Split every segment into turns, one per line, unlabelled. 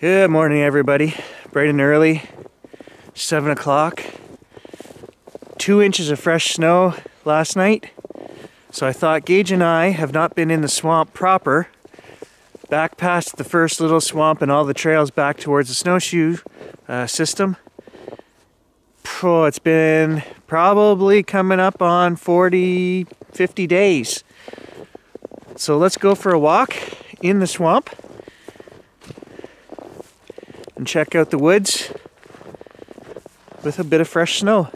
Good morning, everybody. Bright and early, 7 o'clock. 2 inches of fresh snow last night. So I thought Gage and I have not been in the swamp proper. Back past the first little swamp and all the trails back towards the snowshoe system. Oh, it's been probably coming up on 40, 50 days. So let's go for a walk in the swamp and check out the woods with a bit of fresh snow.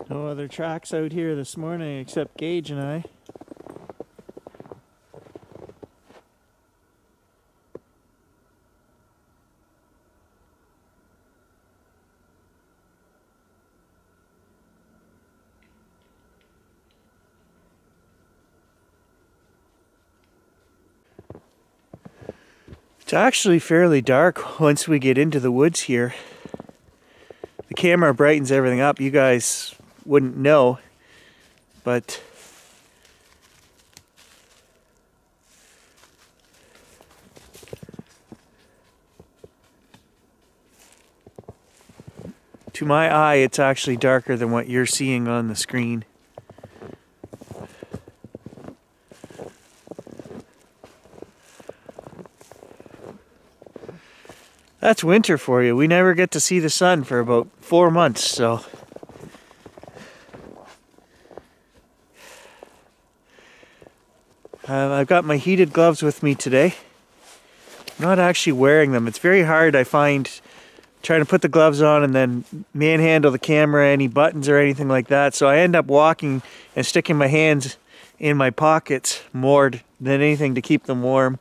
No other tracks out here this morning except Gage and I. It's actually fairly dark once we get into the woods here. The camera brightens everything up. You guys wouldn't know, but to my eye it's actually darker than what you're seeing on the screen. That's winter for you. We never get to see the sun for about 4 months, so I've got my heated gloves with me today. I'm not actually wearing them. It's very hard, I find, trying to put the gloves on and then manhandle the camera, any buttons or anything like that. So I end up walking and sticking my hands in my pockets more than anything to keep them warm.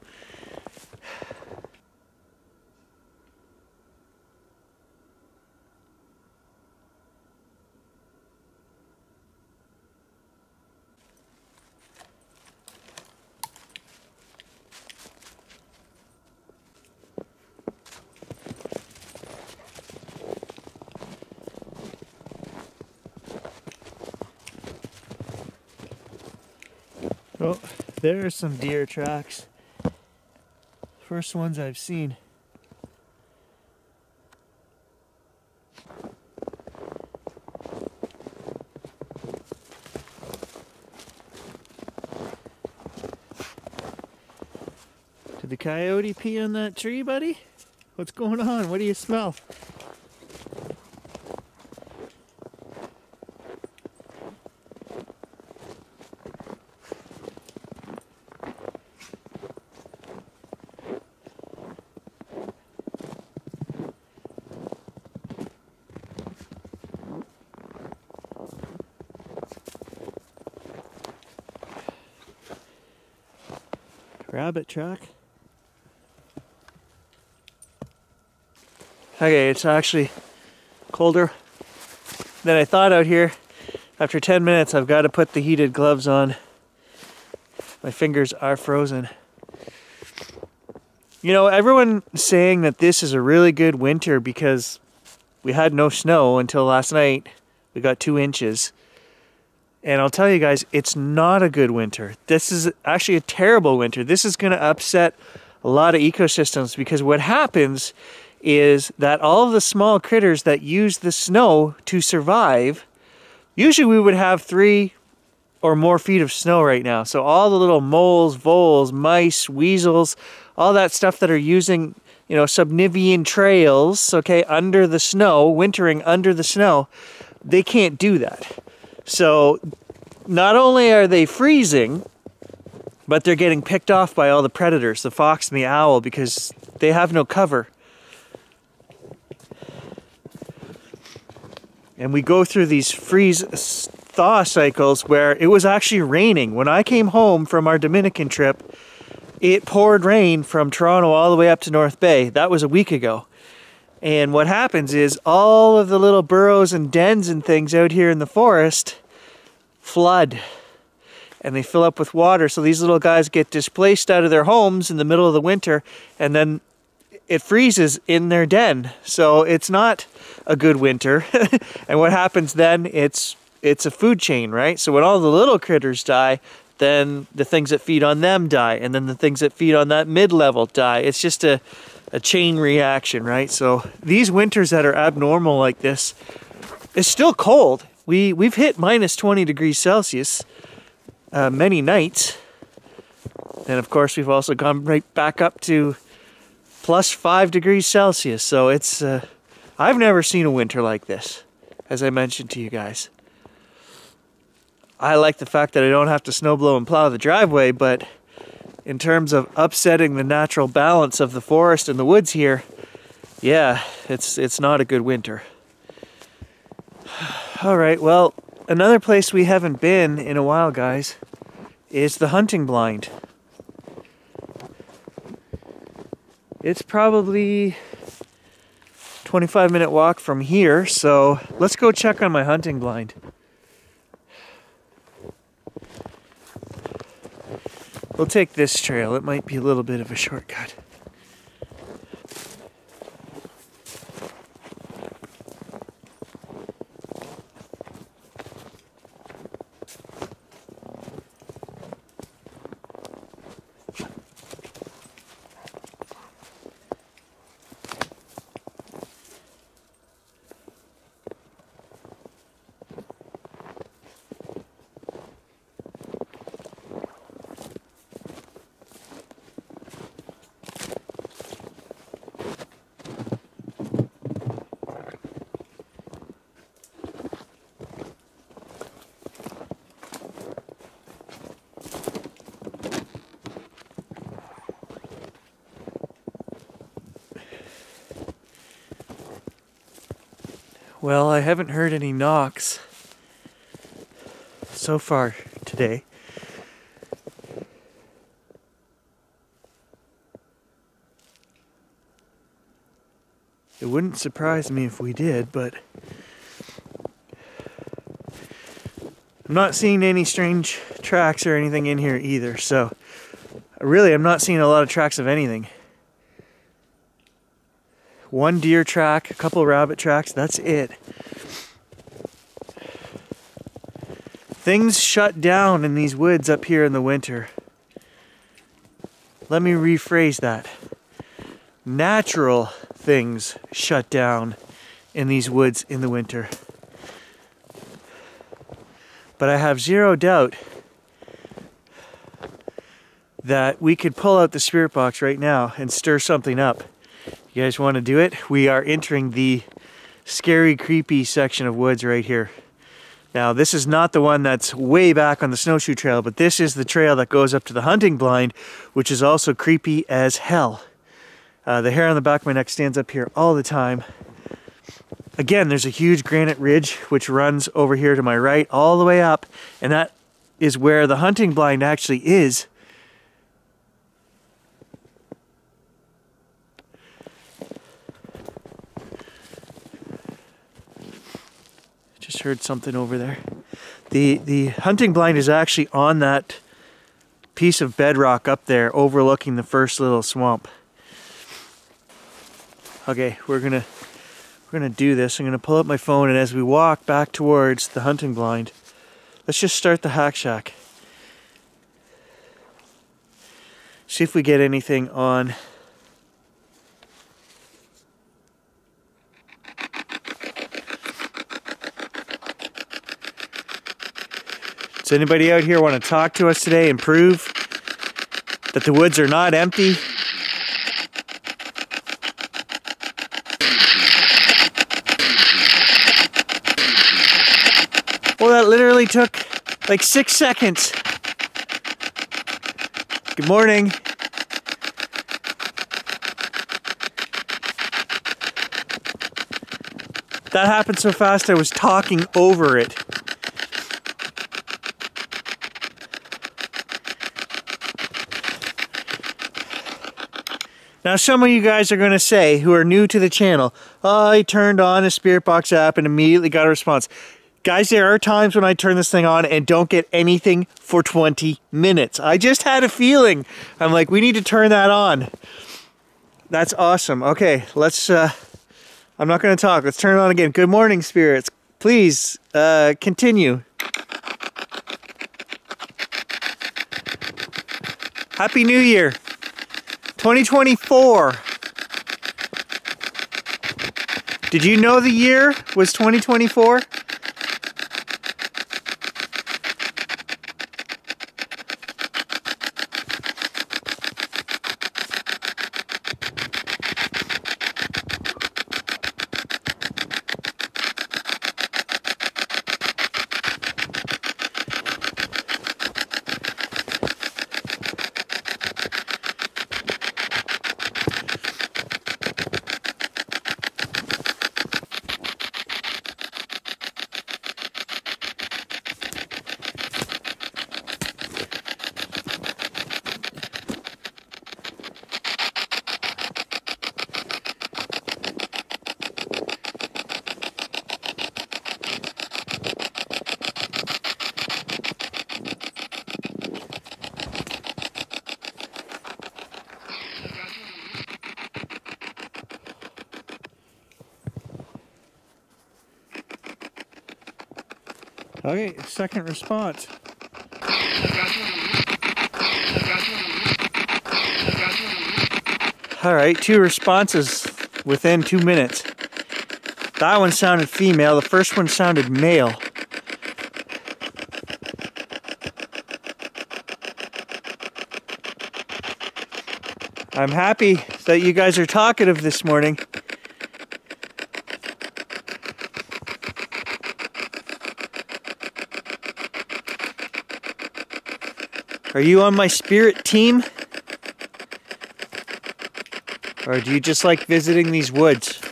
Oh, there are some deer tracks. First ones I've seen. Did the coyote pee on that tree, buddy? What's going on? What do you smell? Rabbit track. Okay, it's actually colder than I thought out here. After 10 minutes, I've got to put the heated gloves on. My fingers are frozen. You know, everyone's saying that this is a really good winter because we had no snow until last night. We got 2 inches. And I'll tell you guys, it's not a good winter. This is actually a terrible winter. This is going to upset a lot of ecosystems because what happens is that all of the small critters that use the snow to survive, usually we would have 3 or more feet of snow right now. So all the little moles, voles, mice, weasels, all that stuff that are using, you know, subnivean trails, okay, under the snow, wintering under the snow, they can't do that. So not only are they freezing, But they're getting picked off by all the predators, the fox and the owl, because they have no cover. And we go through these freeze-thaw cycles where it was actually raining. When I came home from our Dominican trip, it poured rain from Toronto all the way up to North Bay. That was a week ago. And what happens is all of the little burrows and dens and things out here in the forest flood. And they fill up with water. So these little guys get displaced out of their homes in the middle of the winter. And then it freezes in their den. So it's not a good winter. And what happens then, it's a food chain, right? So when all the little critters die, then the things that feed on them die. And then the things that feed on that mid-level die. It's just a chain reaction, right? So these winters that are abnormal like this, it's still cold. We've hit minus 20 degrees Celsius many nights. And of course, we've also gone right back up to plus 5 degrees Celsius. So it's, I've never seen a winter like this, as I mentioned to you guys. I like the fact that I don't have to snowblow and plow the driveway, but in terms of upsetting the natural balance of the forest and the woods here, yeah, it's not a good winter. All right, well, another place we haven't been in a while, guys, is the hunting blind. It's probably 25-minute walk from here, so let's go check on my hunting blind. We'll take this trail. It might be a little bit of a shortcut. Well, I haven't heard any knocks so far today. It wouldn't surprise me if we did, but I'm not seeing any strange tracks or anything in here either, so really I'm not seeing a lot of tracks of anything. One deer track, a couple rabbit tracks, that's it. Things shut down in these woods up here in the winter. Let me rephrase that. Natural things shut down in these woods in the winter. But I have zero doubt that we could pull out the spirit box right now and stir something up. You guys want to do it? We are entering the scary, creepy section of woods right here. Now, this is not the one that's way back on the snowshoe trail, but this is the trail that goes up to the hunting blind, which is also creepy as hell. The hair on the back of my neck stands up here all the time. Again, there's a huge granite ridge which runs over here to my right all the way up, and that is where the hunting blind actually is. Just heard something over there. The hunting blind is actually on that piece of bedrock up there overlooking the first little swamp. Okay, we're gonna do this. I'm gonna pull up my phone, and as we walk back towards the hunting blind, let's just start the hack shack. See if we get anything on. Does anybody out here want to talk to us today and prove that the woods are not empty? Well, that literally took like 6 seconds. Good morning. That happened so fast I was talking over it. Now some of you guys are going to say, who are new to the channel, oh, I turned on a Spirit Box app and immediately got a response. Guys, there are times when I turn this thing on and don't get anything for 20 minutes. I just had a feeling. I'm like, we need to turn that on. That's awesome. Okay, let's, I'm not going to talk. Let's turn it on again. Good morning, spirits. Please, continue. Happy New Year. 2024. Did you know the year was 2024? Okay, second response. All right, 2 responses within 2 minutes. That one sounded female, the first one sounded male. I'm happy that you guys are talkative this morning. Are you on my spirit team? Or do you just like visiting these woods?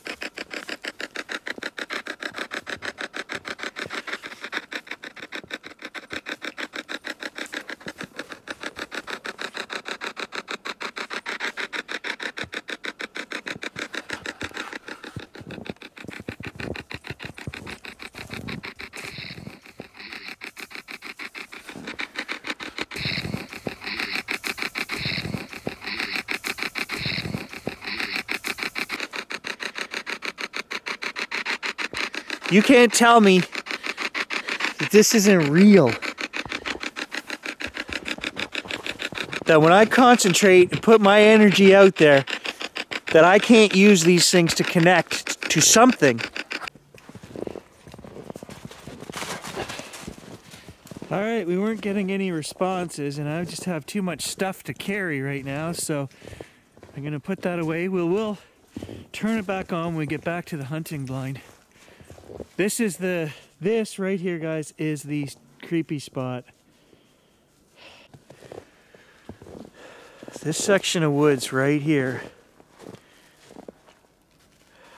You can't tell me that this isn't real. That when I concentrate and put my energy out there, that I can't use these things to connect to something. All right, we weren't getting any responses, and I just have too much stuff to carry right now, so I'm gonna put that away. We'll turn it back on when we get back to the hunting blind. This right here, guys, is the creepy spot. This section of woods right here.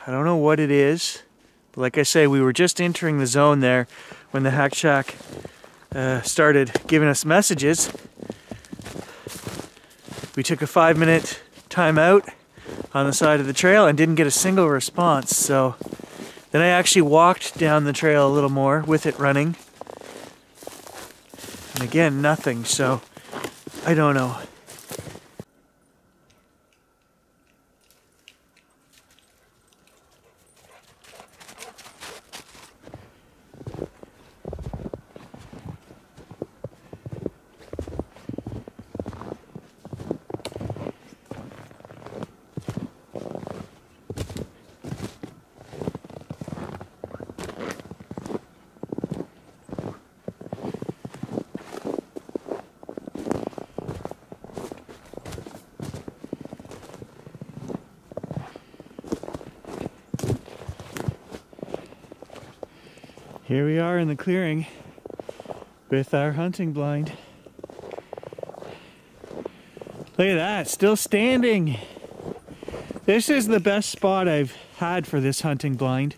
I don't know what it is, but like I say, we were just entering the zone there when the Hack Shack started giving us messages. We took a 5-minute time out on the side of the trail and didn't get a single response, so then I actually walked down the trail a little more with it running. And again, nothing, so I don't know. Here we are in the clearing with our hunting blind. Look at that, still standing. This is the best spot I've had for this hunting blind.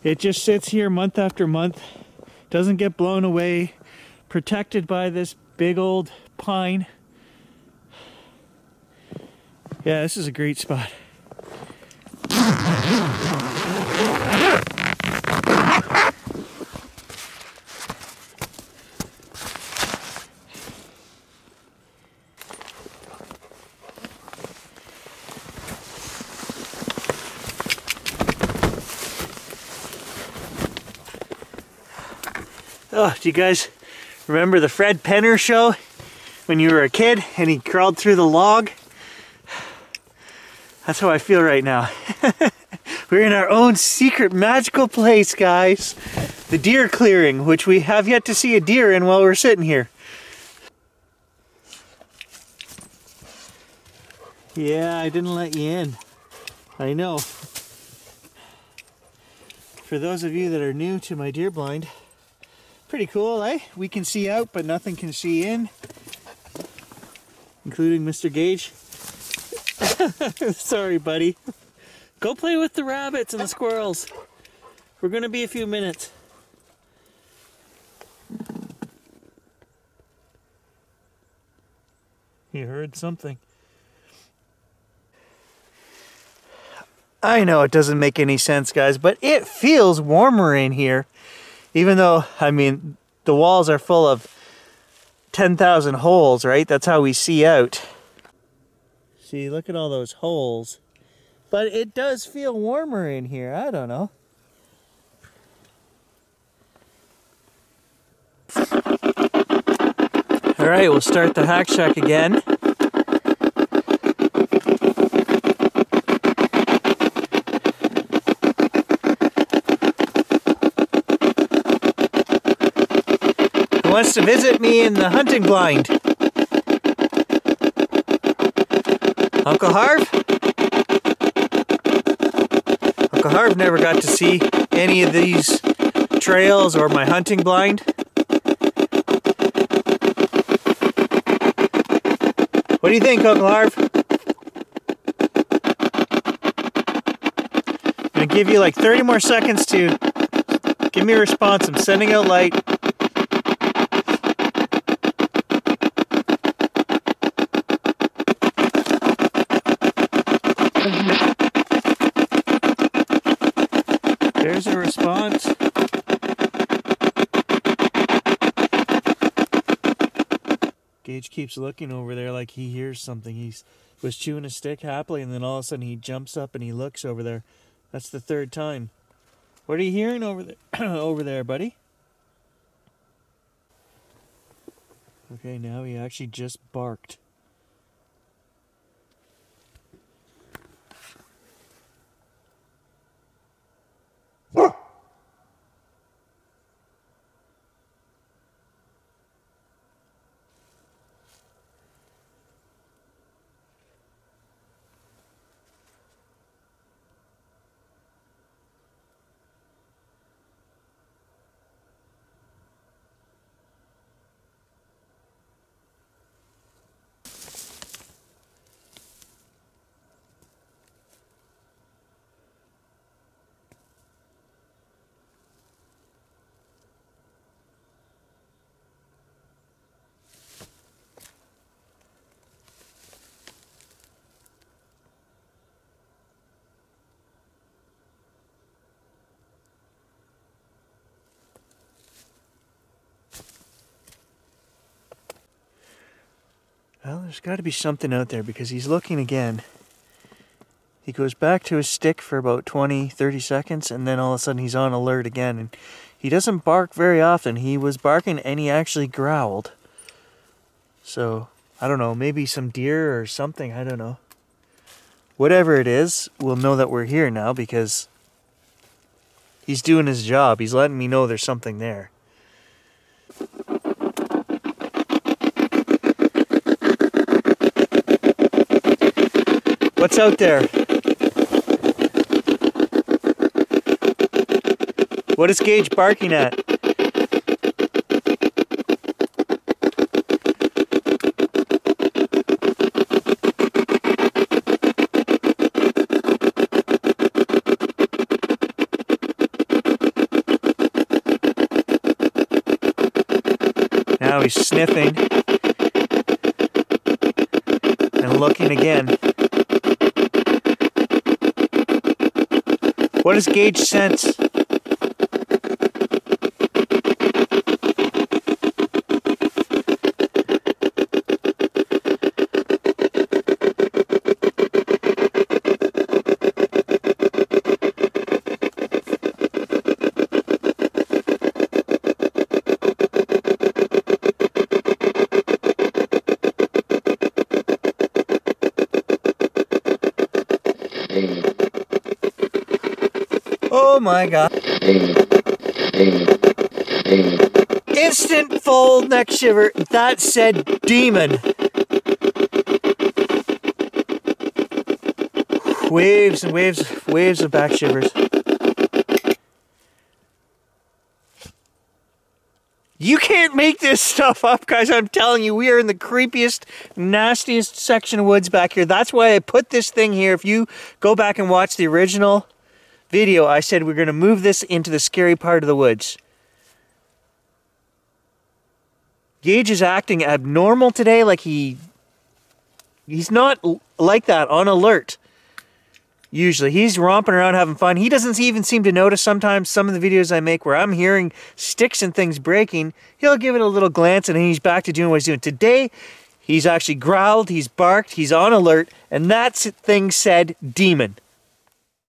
It just sits here month after month, doesn't get blown away, protected by this big old pine. Yeah, this is a great spot. Oh, do you guys remember the Fred Penner show when you were a kid and he crawled through the log? That's how I feel right now. We're in our own secret magical place, guys. The deer clearing, which we have yet to see a deer in while we're sitting here. Yeah, I didn't let you in. I know. For those of you that are new to my deer blind, pretty cool, eh? We can see out, but nothing can see in. Including Mr. Gage. Sorry, buddy. Go play with the rabbits and the squirrels. We're gonna be a few minutes. He heard something. I know it doesn't make any sense, guys, but it feels warmer in here. Even though, I mean, the walls are full of 10,000 holes, right? That's how we see out. See, look at all those holes. But it does feel warmer in here. I don't know. All right, we'll start the hack shack again. Who wants to visit me in the hunting blind? Uncle Harv? Uncle Harv never got to see any of these trails or my hunting blind. What do you think, Uncle Harv? I'm gonna give you like 30 more seconds to give me a response. I'm sending out light. There's a response. Gage keeps looking over there like he hears something. He was chewing a stick happily, and then all of a sudden he jumps up and he looks over there. That's the third time. What are you hearing over there, over there, buddy? Okay, now he actually just barked. Well, there's got to be something out there because he's looking again. He goes back to his stick for about 20, 30 seconds, and then all of a sudden he's on alert again. And he doesn't bark very often. He was barking and he actually growled. So, I don't know, maybe some deer or something, I don't know. Whatever it is, we'll know that we're here now because he's doing his job. He's letting me know there's something there. What's out there? What is Gage barking at? he's sniffing and looking again. What does Gage sense? Oh my God. Instant full neck shiver. That said demon. Waves and waves of back shivers. You can't make this stuff up, guys. I'm telling you, we are in the creepiest, nastiest section of woods back here. That's why I put this thing here. If you go back and watch the original video, I said we're going to move this into the scary part of the woods. Gage is acting abnormal today, like he's not like that, on alert. Usually, he's romping around having fun. He doesn't even seem to notice sometimes some of the videos I make where I'm hearing sticks and things breaking. He'll give it a little glance and then he's back to doing what he's doing. Today, he's actually growled, he's barked, he's on alert, and that thing said demon.